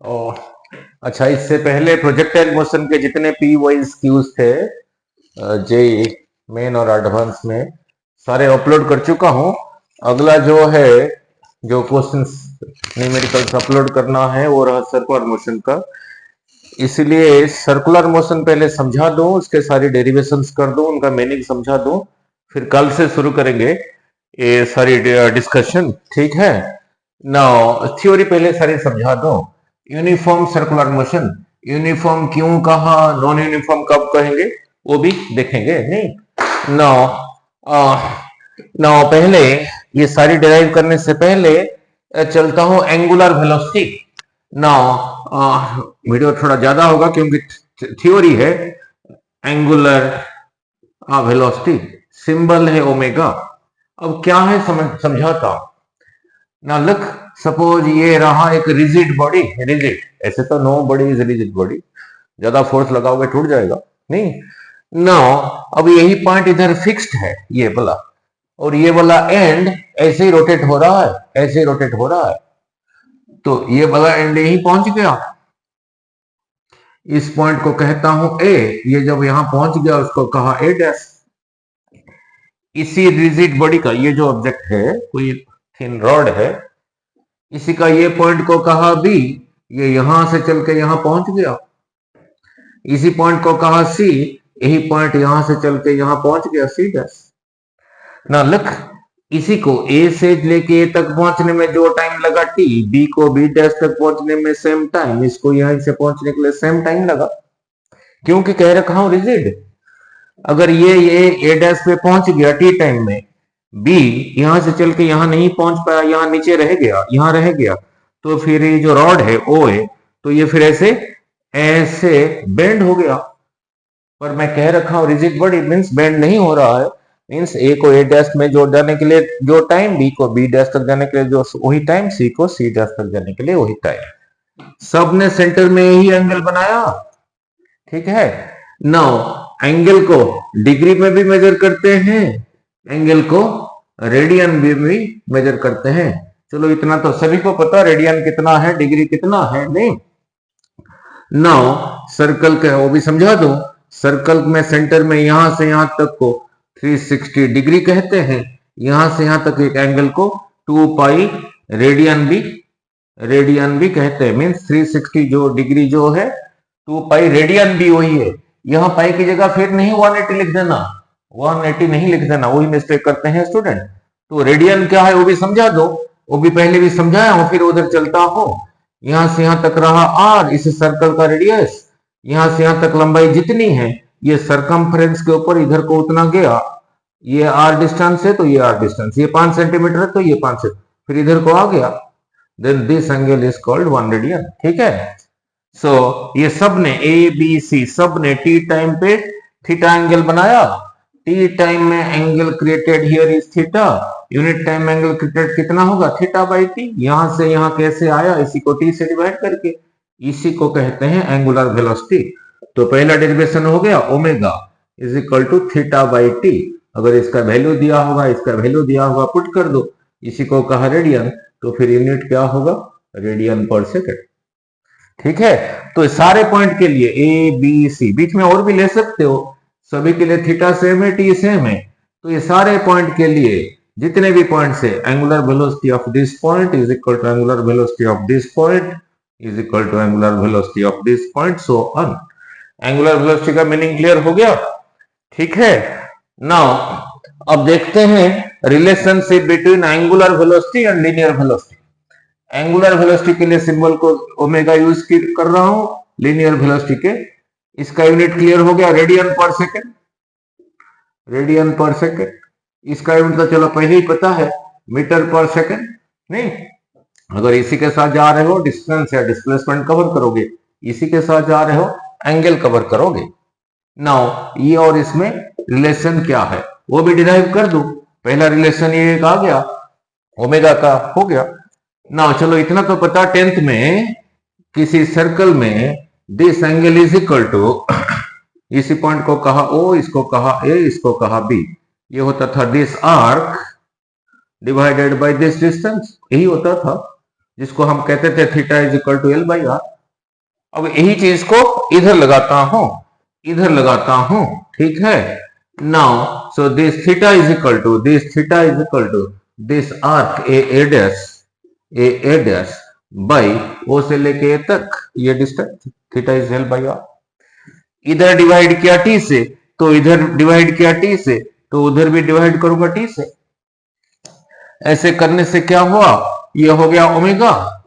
ओ, अच्छा, इससे पहले प्रोजेक्टाइल मोशन के जितने पी वाइज क्यूज थे जे मेन और एडवांस में सारे अपलोड कर चुका हूं। अगला जो है, जो क्वेश्चंस न्यूमेरिकल्स अपलोड करना है वो रहा सर्कुलर मोशन का। इसलिए सर्कुलर मोशन पहले समझा दूं, उसके सारी डेरिवेशंस कर दूं, उनका मीनिंग समझा दूं, फिर कल से शुरू करेंगे ये सारी डिस्कशन। ठीक है ना? थ्योरी पहले सारी समझा दो। यूनिफॉर्म सर्कुलर मोशन, यूनिफॉर्म क्यों कहा, नॉन यूनिफॉर्म कब कहेंगे वो भी देखेंगे। नहीं नो नो, पहले ये सारी डिराइव करने से पहले चलता हूं एंगुलर वेलोसिटी। ना वीडियो थोड़ा ज्यादा होगा क्योंकि थ्योरी है। एंगुलर वेलोसिटी सिंबल है ओमेगा। अब क्या है समझाता हूं ना। लुक, सपोज ये रहा एक रिजिड बॉडी। रिजिड, ऐसे तो no body is rigid body, ज्यादा फोर्स लगाओगे टूट जाएगा। नहीं नो, अब यही पॉइंट इधर फिक्स्ड है ये वाला, और ये वाला एंड ऐसे ही रोटेट हो रहा है, ऐसे ही रोटेट हो रहा है। तो ये वाला एंड यही पहुंच गया, इस पॉइंट को कहता हूं ए। ये जब यहां पहुंच गया उसको कहा ए डैश। इसी रिजिड बॉडी का ये जो ऑब्जेक्ट है, कोई थिन रॉड है, इसी का ये पॉइंट को कहा बी। ये यहां से चल के यहां पहुंच गया। इसी पॉइंट को कहा सी, यही पॉइंट यहां से चल के यहां पहुंच गया सी डैश। ना लुक, इसी को ए से लेके ए तक पहुंचने में जो टाइम लगा टी, बी को बी डैश तक पहुंचने में सेम टाइम, इसको यहीं से पहुंचने के लिए सेम टाइम लगा, क्योंकि कह रखा हूं रिजिड। अगर ये ए डैश पे पहुंच गया टी टाइम में, बी यहां से चल के यहां नहीं पहुंच पाया, यहां नीचे रह गया, यहां रह गया, तो फिर ये जो रॉड है ओ है, तो ये फिर ऐसे ऐसे बेंड हो गया। पर मैं कह रखा हूं रिजिड बॉडी मींस बेंड नहीं हो रहा है। मींस ए को ए डैश में जोड़ जाने के लिए जो टाइम, बी को बी डैश तक जाने के लिए जो वही टाइम, सी को सी डैश तक जाने के लिए वही टाइम। सब ने सेंटर में ही एंगल बनाया। ठीक है, नाउ एंगल को डिग्री में भी मेजर करते हैं, एंगल को रेडियन में भी मेजर करते हैं। चलो इतना तो सभी को पता, रेडियन कितना है, डिग्री कितना है। नहीं नाउ सर्कल का वो भी समझा दो। सर्कल में सेंटर में यहां से यहां तक को 360 डिग्री कहते हैं। यहां से यहां तक एक एंगल को 2 पाई रेडियन भी कहते हैं। मीन्स 360 जो डिग्री जो है, 2 पाई रेडियन भी वही है। यहां पाई की जगह फिर नहीं 180 लिख देना, 180 नहीं लिख देना, वही मिस्टेक करते हैं स्टूडेंट। तो रेडियन क्या है वो भी समझा दो, वो भी पहले भी समझाया हूं, फिर उधर चलता हो। यहां से यहां तक रहा आर, इस सर्कल का रेडियस। यहां से यहां तक लंबाई जितनी है, ये सरकमफ्रेंस के ऊपर इधर को उतना गया। ये आर डिस्टेंस है तो ये आर डिस्टेंस, ये 5 सेंटीमीटर है तो ये 5 सेंटीमीटर, फिर इधर को आ गया। Then this angle is called 1 radian. ठीक है, सो ये सब ने ए बी सी सब ने टी टाइम पे थीटा एंगल बनाया। टी टाइम में angle created here is theta. Unit time angle created कितना होगा, थीटा बाई टी। यहां से यहां कैसे आया, इसी को टी से डिवाइड करके, इसी को कहते हैं एंगुलर वेलोसिटी। तो पहला डेरिवेशन हो गया omega is equal to theta by T. अगर इसका वैल्यू दिया होगा, इसका वैल्यू दिया होगा, पुट कर दो। इसी को कहा रेडियन, तो फिर यूनिट क्या होगा, रेडियन पर सेकेंड। ठीक है, तो सारे पॉइंट के लिए ए बी सी, बीच में और भी ले सकते हो, सभी के लिए थीटा सेम है, टी सेम है। तो ये सारे पॉइंट के लिए जितने भी पॉइंट्स है, angular velocity of this point is equal to angular velocity of this point is equal to angular velocity of this point, so on. Angular velocity का मीनिंग क्लियर हो गया? ठीक है, नाउ अब देखते हैं relationship between angular velocity and linear velocity. Angular velocity के लिए सिंबल को ओमेगा यूज कर रहा हूं, लीनियर वेलोसिटी के इसका यूनिट क्लियर हो गया, radian per second. Radian per second, इसका यूनिट तो चलो पहले ही पता है, मीटर पर सेकेंड। नहीं, अगर इसी के साथ जा रहे हो डिस्टेंस या डिस्प्लेसमेंट कवर करोगे, इसी के साथ जा रहे हो एंगल कवर करोगे। नाउ ये और इसमें रिलेशन क्या है वो भी डिराइव कर दो। पहला रिलेशन ये आ गया, ओमेगा का हो गया। नाउ चलो इतना तो पता, 10th में किसी सर्कल में this angle is equal to, इसी पॉइंट को कहा ओ, इसको कहा ए, इसको कहा बी। ये होता था this arc divided by this distance, यही होता था, जिसको हम कहते थे theta is equal to L by R. अब यही चीज को इधर लगाता हूं, ठीक है। Now so this theta is equal to this arc A dash by O से लेके ए तक, ये distance theta is held by R. इधर डिवाइड किया टी से, तो इधर डिवाइड किया टी से, तो उधर भी डिवाइड करूंगा टी से। ऐसे करने से क्या हुआ, ये हो गया ओमेगा।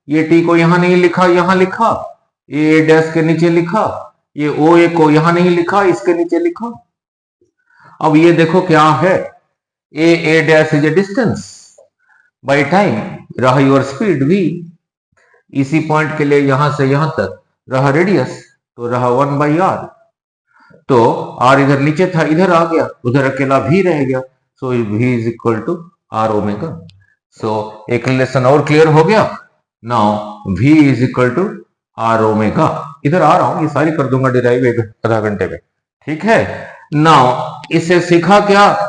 ये टी को यहां नहीं लिखा, यहां लिखा, ये डैश के नीचे लिखा, ये ओ ए को यहां नहीं लिखा, इसके नीचे लिखा। अब ये देखो क्या है, A dash is a distance by time, रहा योर स्पीड v। इसी पॉइंट के लिए यहां से यहां तक रहा रेडियस, तो रहा 1/r। तो r इधर नीचे था, इधर आ गया, उधर अकेला v रह गया, so v is equal to r omega. So एक रिलेशन और क्लियर हो गया। Now v is equal to r omega. इधर आ रहा हूं, ये सारी कर दूंगा डिराइव एक आधा घंटे में, ठीक है। नाउ इससे सीखा क्या,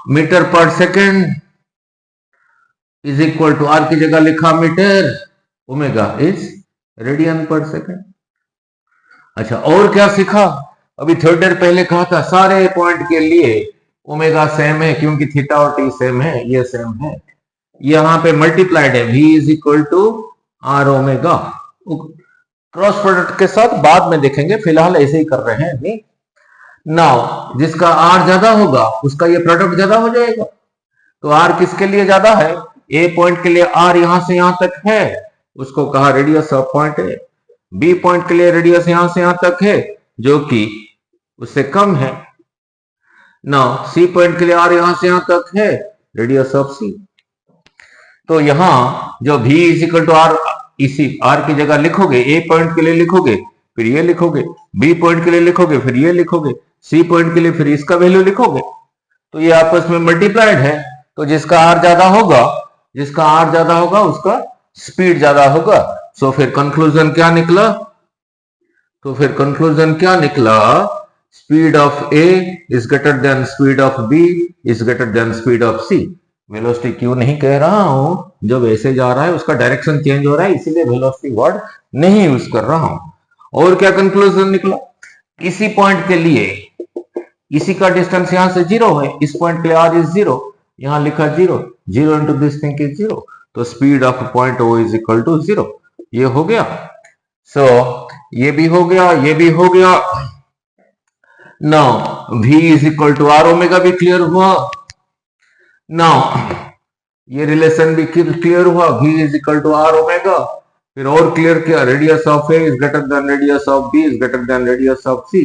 metre per second is equal to R की जगह लिखा metre, omega is radian per second. अच्छा, और क्या सीखा, अभी थोड़ी देर पहले कहा था सारे पॉइंट के लिए ओमेगा सेम है, क्योंकि थीटा और टी सेम है, ये सेम है। यहां पे मल्टीप्लाइड है, v is equal to R omega. Cross product के साथ बाद में देखेंगे, फिलहाल ऐसे ही कर रहे हैं अभी। नाउ जिसका r ज्यादा होगा उसका ये प्रोडक्ट ज्यादा हो जाएगा। तो r किसके लिए ज्यादा है, a पॉइंट के लिए r यहां से यहां तक है, उसको कहा रेडियस ऑफ पॉइंट है। b पॉइंट के लिए रेडियस यहां से यहां तक है, जो कि उससे कम है। नाउ c पॉइंट के लिए r यहां से यहां तक है, रेडियस ऑफ c। तो यहां जो v is equal to r, इसी r की जगह लिखोगे, a पॉइंट के लिए लिखोगे, फिर ये लिखोगे, b पॉइंट के लिए लिखोगे, फिर ये लिखोगे, c पॉइंट के लिए फिर इसका वैल्यू लिखोगे, तो ये आपस में मल्टीप्लाइड है। तो जिसका r ज्यादा होगा उसका स्पीड ज्यादा होगा। सो फिर कंक्लूजन क्या निकला, speed of a is greater then speed of b is greater then speed of c। Velocity क्यों नहीं कह रहा हूं, जब ऐसे जा रहा है उसका डायरेक्शन चेंज हो रहा है, इसीलिए वेलोसिटी वर्ड नहीं यूज कर रहा हूं। और क्या कंक्लूजन निकला, इसी पॉइंट के लिए इसी का डिस्टेंस यहां से 0 है, इस पॉइंट के लिए r इज 0, यहां लिखा 0 इंटू दिस थिंग इज 0, तो speed of point o is equal to 0। ये हो गया। सो ये भी हो गया। Now v is equal to r omega भी क्लियर हुआ। नाउ ये रिलेशन भी क्लियर हुआ, v is equal to r omega. फिर और क्लियर किया, radius of a is greater than radius of b is greater than radius of c।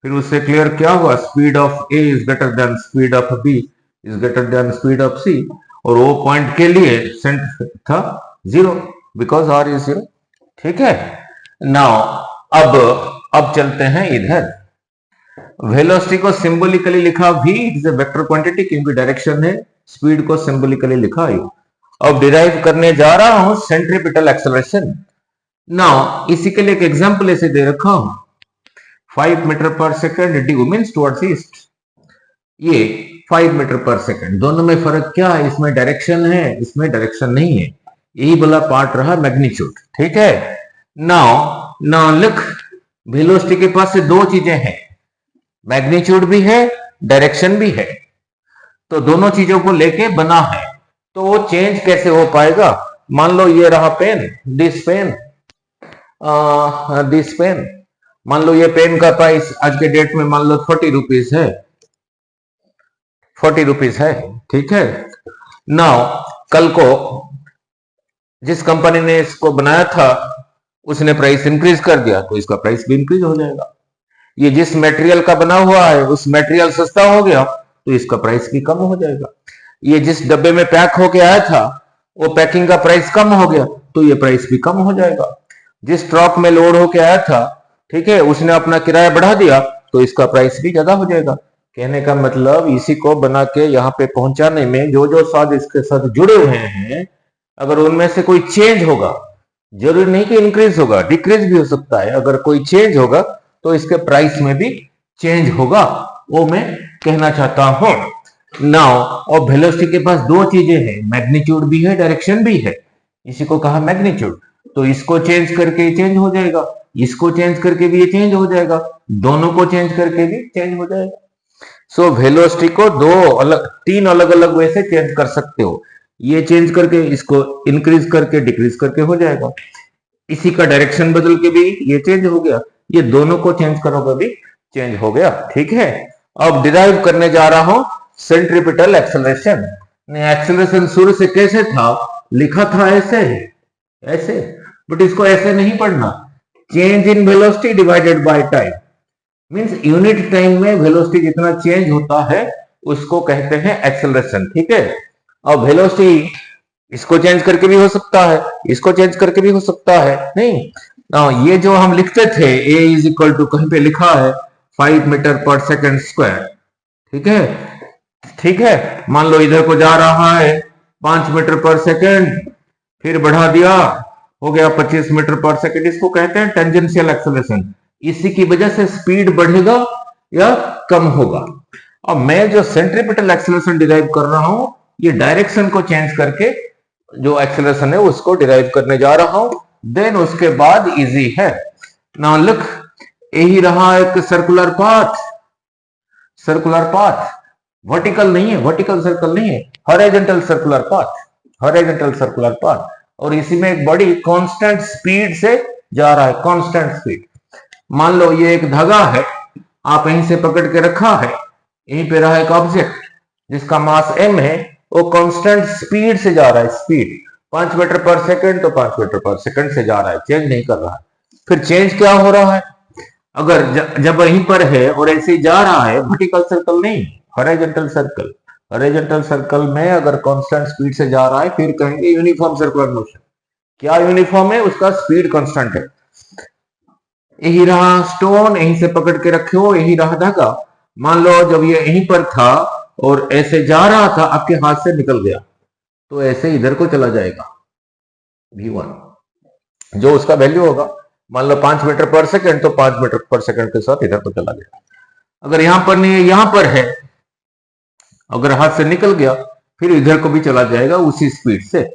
फिर उससे क्लियर क्या हुआ, speed of a is greater then speed of b is greater then speed of c। और वो point के लिए centre था 0, because r is 0, ठीक है। नाउ अब चलते हैं इधर। वेलोसिटी को सिंबॉलिकली लिखा v, is a vector quantity क्योंकि डायरेक्शन है, स्पीड को सिंबॉलिकली लिखा u। अब डिराइव करने जा रहा हूं सेंट्रीपिटल एक्सेलरेशन। नाउ इसी के लिए एक एग्जांपल ऐसे दे रखा हूं, 5 metre per second due means towards east, ये 5 मीटर पर सेकेंड। दोनों में फर्क क्या है, इसमें डायरेक्शन है, इसमें डायरेक्शन नहीं है, यही वाला पार्ट रहा मैग्नीट्यूड, ठीक है। नाउ लिख, वेलोसिटी के पास से दो चीजें हैं, मैग्नीट्यूड भी है, डायरेक्शन भी है, तो दोनों चीजों को लेके बना है। तो वो चेंज कैसे हो पाएगा, मान लो ये रहा पेन, दिस पेन, मान लो ये पेन का प्राइस आज के डेट में मान लो 40 रुपीज है, ठीक है। नाउ कल को जिस कंपनी ने इसको बनाया था उसने प्राइस इंक्रीज कर दिया, तो इसका प्राइस भी इंक्रीज हो जाएगा। ये जिस मटेरियल का बना हुआ है उस मटेरियल सस्ता हो गया तो इसका प्राइस भी कम हो जाएगा। ये जिस डब्बे में पैक होके आया था वो पैकिंग का प्राइस कम हो गया तो ये प्राइस भी कम हो जाएगा। जिस ट्रक में लोड होके आया था, ठीक है, उसने अपना किराया बढ़ा दिया तो इसका प्राइस भी ज्यादा हो जाएगा। कहने का मतलब इसी को बना के यहाँ पे पहुंचाने में जो जो साथ इसके साथ जुड़े हुए हैं, अगर उनमें से कोई चेंज होगा, जरूरी नहीं कि इंक्रीज होगा, डिक्रीज भी हो सकता है, अगर कोई चेंज होगा तो इसके प्राइस में भी चेंज होगा, वो मैं कहना चाहता हूं। नाउ और वेलोसिटी के पास दो चीजें हैं, मैग्नीट्यूड भी है, डायरेक्शन भी है, इसी को कहा मैग्नीट्यूड। तो इसको चेंज करके ये चेंज हो जाएगा, इसको चेंज करके भी ये चेंज हो जाएगा, दोनों को चेंज करके भी चेंज हो जाएगा। सो वेलोसिटी को तीन अलग अलग वे से चेंज कर सकते हो। ये चेंज करके, इसको इंक्रीज करके, डिक्रीज करके हो जाएगा। इसी का डायरेक्शन बदल के भी ये चेंज हो गया, ये दोनों को चेंज करोगे भी चेंज हो गया। ठीक है, अब डिराइव करने जा रहा हूं सेंट्रीपिटल एक्सेलरेशन। एक्सेलरेशन शुरू से कैसे था, लिखा था ऐसे, बट इसको ऐसे नहीं पढ़ना। Change in velocity divided by time, means unit time में वेलोसिटी जितना चेंज होता है उसको कहते हैं एक्सेलरेशन। ठीक है, अब वेलोसिटी इसको चेंज करके भी हो सकता है, इसको चेंज करके भी हो सकता है, नहीं। ये जो हम लिखते थे a इज इक्वल टू, कहीं पे लिखा है 5 मीटर पर सेकेंड स्क्वायर। ठीक है, मान लो इधर को जा रहा है 5 मीटर पर सेकेंड, फिर बढ़ा दिया, हो गया 25 मीटर पर सेकेंड। इसको कहते हैं टेंजेंशियल एक्सेलरेशन। इसी की वजह से स्पीड बढ़ेगा या कम होगा। अब मैं जो सेंट्रीपिटल एक्सेलरेशन डिराइव कर रहा हूं, ये डायरेक्शन को चेंज करके जो एक्सेलरेशन है उसको डिराइव करने जा रहा हूं। देन उसके बाद इजी है। नाउ लुक, यही रहा एक सर्कुलर पाथ, वर्टिकल नहीं है, वर्टिकल सर्कल नहीं है, हॉरिजॉन्टल सर्कुलर पाथ, और इसी में एक बड़ी कांस्टेंट स्पीड से जा रहा है, कांस्टेंट स्पीड। मान लो ये एक धागा है, आप यहीं से पकड़ के रखा है, यहीं पे रहा एक ऑब्जेक्ट जिसका मास m है, वो कांस्टेंट स्पीड से जा रहा है, स्पीड 5 मीटर पर सेकंड, तो 5 मीटर पर सेकंड से जा रहा है, चेंज नहीं कर रहा है। फिर चेंज क्या हो रहा है, अगर जब वहीं पर है और ऐसे ही जा रहा है, वर्टिकल सर्कल नहीं, हॉरिजॉन्टल सर्कल में अगर कांस्टेंट स्पीड से जा रहा है, फिर कहेंगे यूनिफॉर्म सर्कुलर मोशन। क्या यूनिफॉर्म है, उसका स्पीड कांस्टेंट है। यही रहा स्टोन, यहीं से पकड़ के रखे हो, यही रहा धागा। मान लो जब ये यहीं पर था और ऐसे जा रहा था, आपके हाथ से निकल गया, तो ऐसे इधर को चला जाएगा v1, जो उसका वैल्यू होगा। मान लो 5 मीटर पर सेकंड, तो 5 मीटर पर सेकंड के साथ इधर को चला गया। अगर यहां पर नहीं है, यहां पर है, अगर हाथ से निकल गया, फिर इधर को भी चला जाएगा उसी स्पीड से।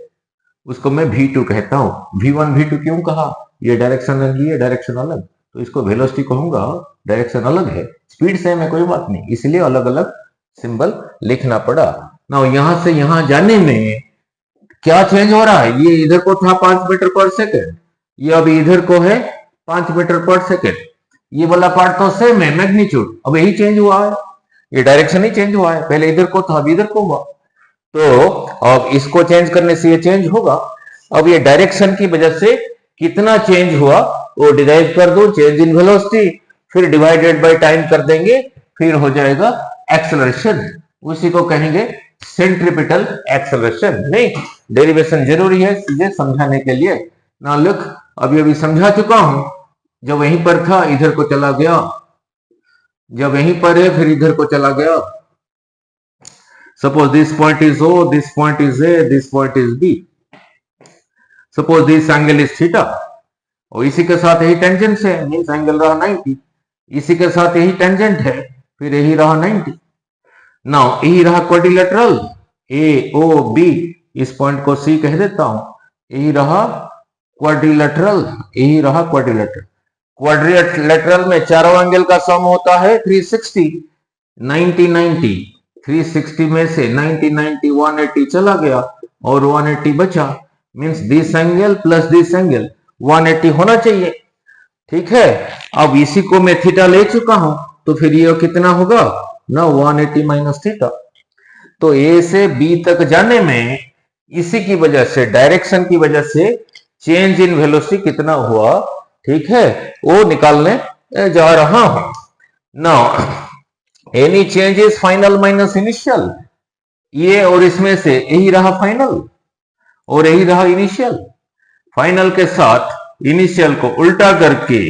उसको मैं v2 कहता हूं। v1 v2 क्यों कहा, ये डायरेक्शन अलग, ये डायरेक्शन अलग, तो इसको वेलोसिटी कहूंगा, डायरेक्शन अलग है, स्पीड सेम है, कोई बात नहीं, इसलिए अलग अलग सिंबल लिखना पड़ा। ना यहां से यहां जाने में क्या चेंज हो रहा है, ये इधर को था 5 मीटर पर सेकेंड, ये अभी इधर को है 5 मीटर पर सेकेंड। ये वाला पार्ट तो सेम है, मैग्नीट्यूड, अब यही चेंज हुआ है, ये डायरेक्शन ही चेंज हुआ है, पहले इधर को था, अभी इधर को हुआ, तो अब इसको चेंज करने से ये चेंज होगा। अब ये डायरेक्शन की वजह से कितना चेंज हुआ वो डिराइव कर दो, चेंज इन वेलोसिटी, फिर डिवाइडेड बाय टाइम कर देंगे, फिर हो जाएगा एक्सेलरेशन। उसी को कहेंगे सेंट्रीपिटल एक्सेलरेशन। नहीं, डेरिवेशन जरूरी है सीधे समझाने के लिए। ना लुक, अभी समझा चुका हूं, जब वहीं पर था इधर को चला गया, जब यहीं पर है फिर इधर को चला गया। Suppose this point is O, this point is A, this point is B। Suppose this angle is theta, और इसी के साथ यही टेंजेंट है, मींस एंगल रहा 90, इसी के साथ यही टेंजेंट है, फिर यही रहा 90। नाउ यही रहा क्वाड्रिलेटरल AOB, इस पॉइंट को C कह देता हूं, यही रहा क्वाड्रिलेटरल, यही रहा क्वाड्रिलेटरल। क्वाड्रिलेटरल में चारों एंगल का सम होता है 360, 90 90, 360 में से 90 90 180 चला गया और 180 बचा, means this angle plus this angle 180 होना चाहिए। ठीक है, अब इसी को मैं थीटा ले चुका हूं, तो फिर ये कितना होगा ना, 180 माइनस थीटा। तो ए से बी तक जाने में इसी की वजह से, डायरेक्शन की वजह से चेंज इन वेलोसिटी कितना हुआ, ठीक है, वो निकालने जा रहा हूं। Now any change is final minus initial, ये और इसमें से यही रहा फाइनल और यही रहा इनिशियल। फाइनल के साथ इनिशियल को उल्टा करके,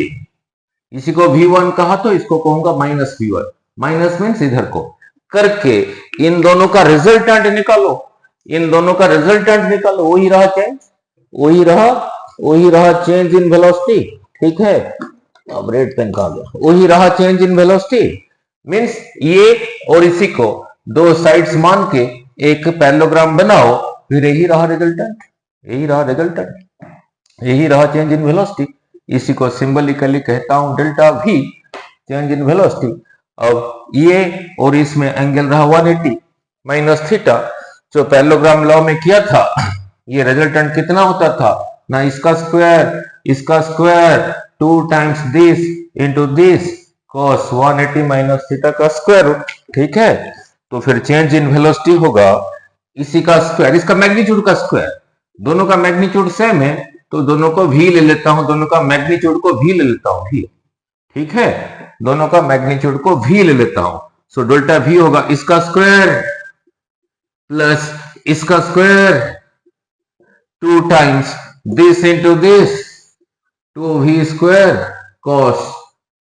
इसी को v1 कहा तो इसको कहूंगा माइनस v1, माइनस मीन्स इधर को करके इन दोनों का रिजल्टेंट निकालो, इन दोनों का रिजल्टेंट निकालो, वही रहा चेंज, वही रहा चेंज इन वेलोसिटी। ठीक है, अब रेड पेन कहा गया, वही रहा चेंज इन वेलोसिटी, मीन्स ये और इसी को दो साइड्स मान के एक पैरेललोग्राम बनाओ, फिर यही रहा रिजल्टेंट, यही रहा रिजल्टेंट। यही रहा चेंज इन वेलोसिटी, इसी को सिंबलिकली कहता हूं delta we, change in velocity. अब ये और इसमें एंगल रहा 180 माइनस थीटा। जो पैरेललोग्राम लॉ में किया था, ये रिजल्टेंट कितना होता था ना, इसका square 2 times this into this cos 180 minus theta का स्क्वायर रूट। ठीक है, तो फिर चेंज इन वेलोसिटी होगा इसी का स्क्वायर, इसका मैग्नीट्यूड का स्क्वायर। दोनों का मैग्नीट्यूड सेम है तो दोनों को भी ले लेता हूं, दोनों का मैग्नीट्यूड को भी ले लेता हूं भी। ठीक है, दोनों का मैग्नीट्यूड को भी ले लेता हूं। सो डेल्टा भी होगा इसका स्क्वायर प्लस इसका square 2 times this into this 2v square cos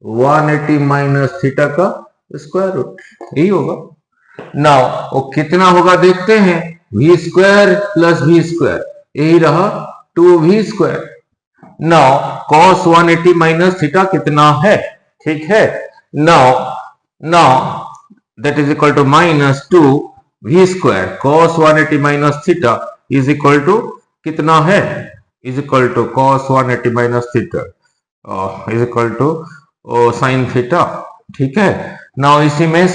180 minus theta का स्क्वायर रूट, यही होगा। नाउ वो कितना होगा देखते हैं, v square plus v square, यही रहा 2v square. Now cos 180 minus theta कितना है, ठीक है। Now that is equal to minus 2v square cos 180 minus theta is equal to कितना है, is equal to cos 180 minus theta is equal to sine theta. ठीक है, now इसी में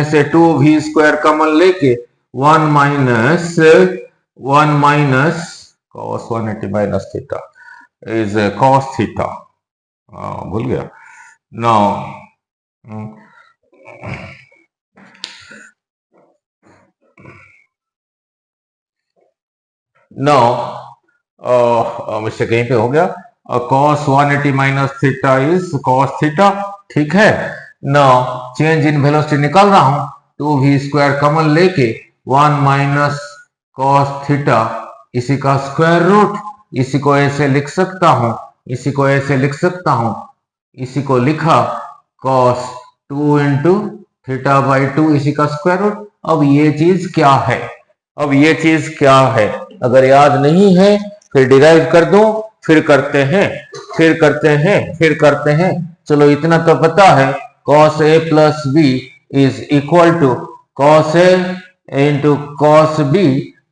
से 2v स्क्वायर कॉमन लेके 1 minus cos 180 minus theta is cos theta, भूल गया। नाउ मुझसे कहीं पे हो गया, cos 180 minus theta is cos theta. ठीक है, नाउ चेंज इन वेलोसिटी निकाल रहा हूं, 2v स्क्वायर कॉमन लेके 1 माइनस cos थीटा इसी का स्क्वायर रूट, इसी को ऐसे लिख सकता हूं, इसी को ऐसे लिख सकता हूं, इसी को लिखा cos 2 इंटू थीटा बाई 2 इसी का स्क्वायर रूट। अब ये चीज क्या है, अब ये चीज क्या है, अगर याद नहीं है फिर डिराइव कर दो, फिर करते हैं। चलो इतना तो पता है, cos a plus b is equal to cos a into cos b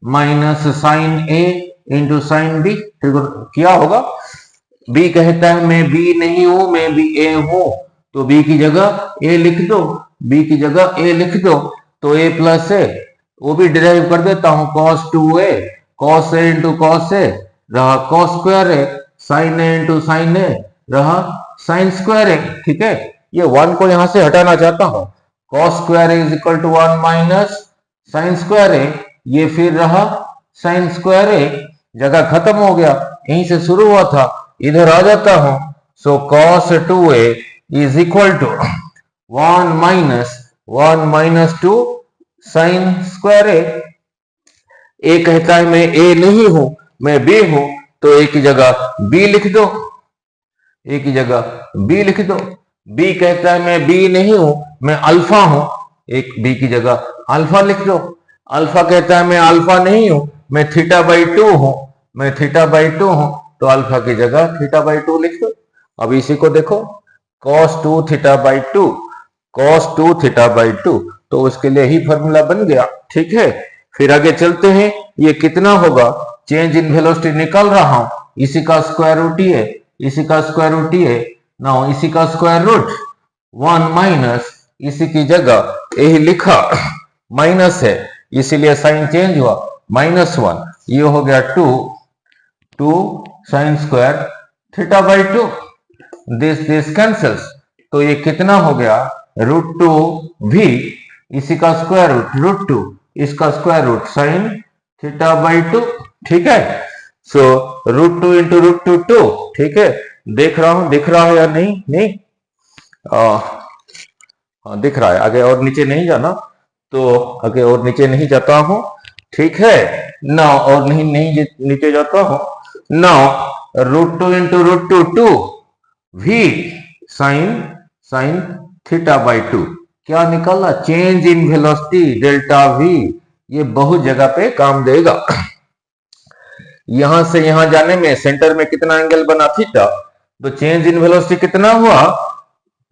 minus sine a into sine b। क्या होगा, b कहता है मैं b नहीं हूं, मैं भी a हूं, तो b की जगह a लिख दो, b की जगह a लिख दो, तो a प्लस a वो भी डिराइव कर देता हूं, cos 2a cos a into cos a रहा cos square a, sin a into sin a रहा sin स्क्वायर a। ठीक है, ये 1 को यहां से हटाना चाहता हूं, cos square a is equal to 1 minus sin square a, ये फिर रहा sin स्क्वायर a, जगह खत्म हो गया, यहीं से शुरू हुआ था, इधर आ जाता हूं। So cos 2a is equal to 1 minus 2 sin square a। ए कहता है मैं ए नहीं हूं, मैं बी हूं, तो ए की जगह बी लिख दो, ए की जगह बी लिख दो। बी कहता है मैं बी नहीं हूं, मैं अल्फा हूं, एक बी की जगह अल्फा लिख दो। अल्फा कहता है मैं अल्फा नहीं हूं, मैं थीटा बाई 2 हूं, मैं थीटा बाई 2 हूं, तो अल्फा की जगह थीटा बाई 2 लिख दो। अब इसी को देखो, cos 2 theta by 2, cos 2 theta by 2, तो उसके लिए ही फॉर्मूला बन गया। ठीक है, फिर आगे चलते हैं, ये कितना होगा, चेंज इन वेलोसिटी निकाल रहा हूं, इसी का स्क्वायर रूट ही है, इसी का स्क्वायर रूट ही है। नाउ इसी का स्क्वायर रूट 1 माइनस इसी की जगह यही लिखा माइनस है, इसीलिए साइन चेंज हुआ, -1, ये हो गया 2 sine square theta by 2, this cancels, तो ये कितना हो गया, √2v इसी का स्क्वायर रूट √2 इसका square root sine theta by 2। ठीक है, सो √2 इंटू √2 2। ठीक है, देख रहा हूं, दिख रहा है या नहीं, हाँ दिख रहा है, आगे और नीचे नहीं जाना, तो आगे और नीचे नहीं जाता हूं। ठीक है, ना और नहीं नीचे जाता हूं, ना √2 into √2 2 v sign theta by 2, क्या निकाला, change in velocity delta v। ये बहुत जगह पे काम देगा। यहां से यहां जाने में सेंटर में कितना एंगल बना थीटा, तो चेंज इन वेलोसिटी कितना हुआ,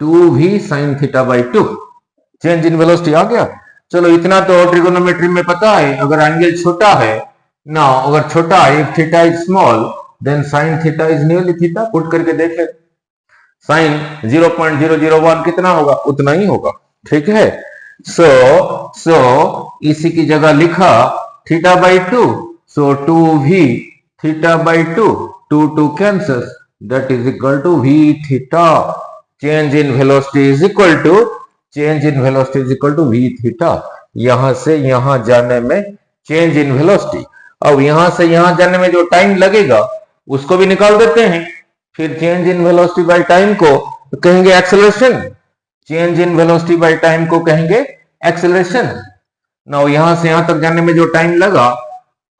2v sine theta by 2, change in velocity आ गया। चलो इतना तो ट्रिगोनोमेट्री में पता है, अगर एंगल छोटा है नाउ अगर छोटा if theta is small then sine theta is nearly theta, put करके देख ले, साइन 0.001 कितना होगा, उतना ही होगा, ठीक है। सो इसी की जगह लिखा theta by 2, so 2v theta by 2, 2 cancels, that is equal to v theta, change in velocity is equal to, change in velocity is equal to v theta. यहां से यहां जाने में चेंज इन वेलोसिटी, अब यहां से यहां जाने में जो टाइम लगेगा उसको भी निकाल देते हैं, फिर change in velocity by time को कहेंगे acceleration, change in velocity by time को कहेंगे एक्सेलरेशन। नाउ यहां से यहां तक जाने में जो टाइम लगा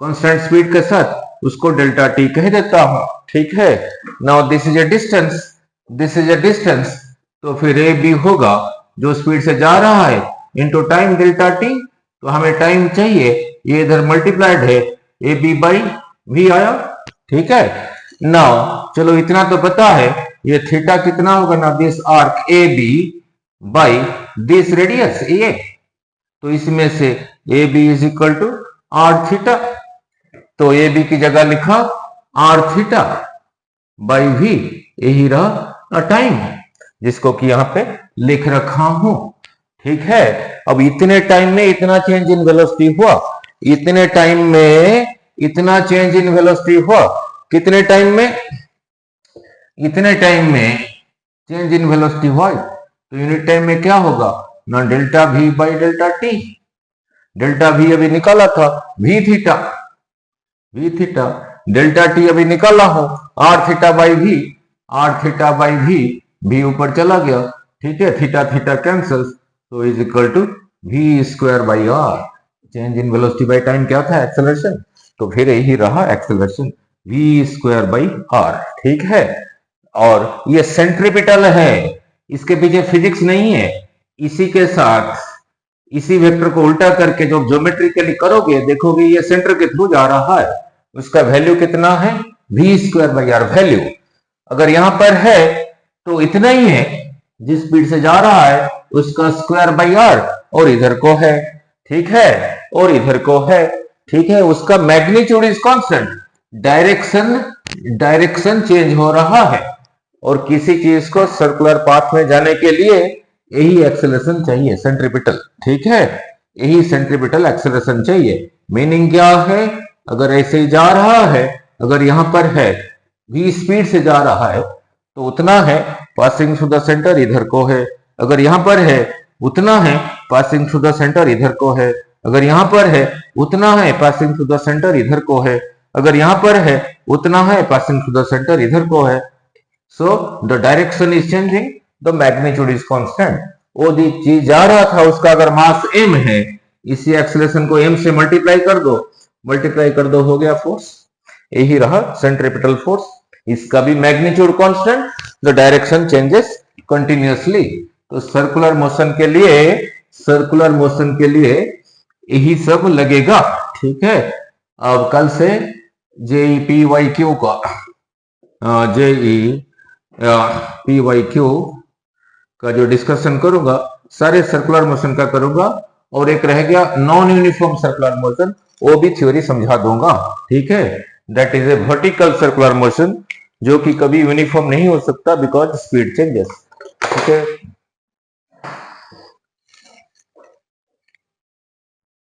कांस्टेंट स्पीड के साथ उसको डेल्टा टी कह देता हूं, ठीक है। Now this is a distance, this is a distance, तो फिर ए बी होगा जो स्पीड से जा रहा है इनटू टाइम डेल्टा टी, तो हमें टाइम चाहिए, ये इधर मल्टीप्लाइड है ए बी बाई वी आया, ठीक है। नाउ चलो इतना तो पता है, ये थीटा कितना होगा ना, this arc A B by this radius A, तो इसमें से A B is equal to R theta, तो ए बी की जगह लिखा आर थीटा बाई वी, यही रहा टाइम जिसको कि यहां पे लिख रखा हूं, ठीक है। अब इतने टाइम में इतना चेंज इन वेलोसिटी हुआ, इतने टाइम में इतना चेंज इन वेलोसिटी हुआ, कितने टाइम में, इतने टाइम में चेंज इन वेलोसिटी हुआ, तो यूनिट टाइम में क्या होगा ना, delta V by delta T, delta V अभी निकाला था V theta, V theta, delta T अभी निकाला हो R theta by V, R theta by V, V ऊपर चला गया, ठीक है, थीटा थीटा कैंसल्स, तो is equal to V square by R, change in velocity by time क्या था, एक्सेलरेशन, तो फिर यही रहा acceleration v square by R, ठीक है। और ये सेंट्रीपिटल है, इसके पीछे फिजिक्स नहीं है, इसी के साथ इसी वेक्टर को उल्टा करके जो ज्योमेट्रिकली करोगे देखोगे ये सेंटर के थ्रू जा रहा है, उसका वैल्यू कितना है v square by R, value अगर यहां पर है तो इतना ही है, जिस स्पीड से जा रहा है उसका स्क्वायर बाई आर, और इधर को है, ठीक है, और इधर को है, ठीक है, उसका magnitude is constant, direction change हो रहा है, और किसी चीज को सर्कुलर पाथ में जाने के लिए यही एक्सेलरेशन चाहिए, सेंट्रीपिटल, ठीक है, यही सेंट्रीपिटल एक्सेलरेशन चाहिए। मीनिंग क्या है, अगर ऐसे ही जा रहा है, अगर यहां पर है v स्पीड से जा रहा है तो उतना है, पासिंग थ्रू द सेंटर इधर को है, अगर यहां पर है उतना है, पासिंग थ्रू द सेंटर इधर को है, अगर यहां पर है उतना है, पासिंग थ्रू द सेंटर इधर को है, अगर यहां पर है उतना है, पासिंग थ्रू द सेंटर इधर को है। So the direction is changing, the magnitude is constant, वो जो चीज जा रहा था उसका अगर मास m है, इसी एक्सेलरेशन को m से मल्टीप्लाई कर दो, हो गया फोर्स, यही रहा सेंट्रीपिटल फोर्स, इसका भी magnitude constant, the direction changes continuously. तो सर्कुलर मोशन के लिए यही सब लगेगा, ठीक है। अब कल से जेई PYQ का PYQ का जो डिस्कशन करूंगा सारे सर्कुलर मोशन का करूंगा, और एक रह गया नॉन यूनिफॉर्म सर्कुलर मोशन, वो भी थ्योरी समझा दूंगा, ठीक है। That is a vertical circular motion जो कि कभी यूनिफॉर्म नहीं हो सकता बिकॉज स्पीड चेंजेस, ठीक है।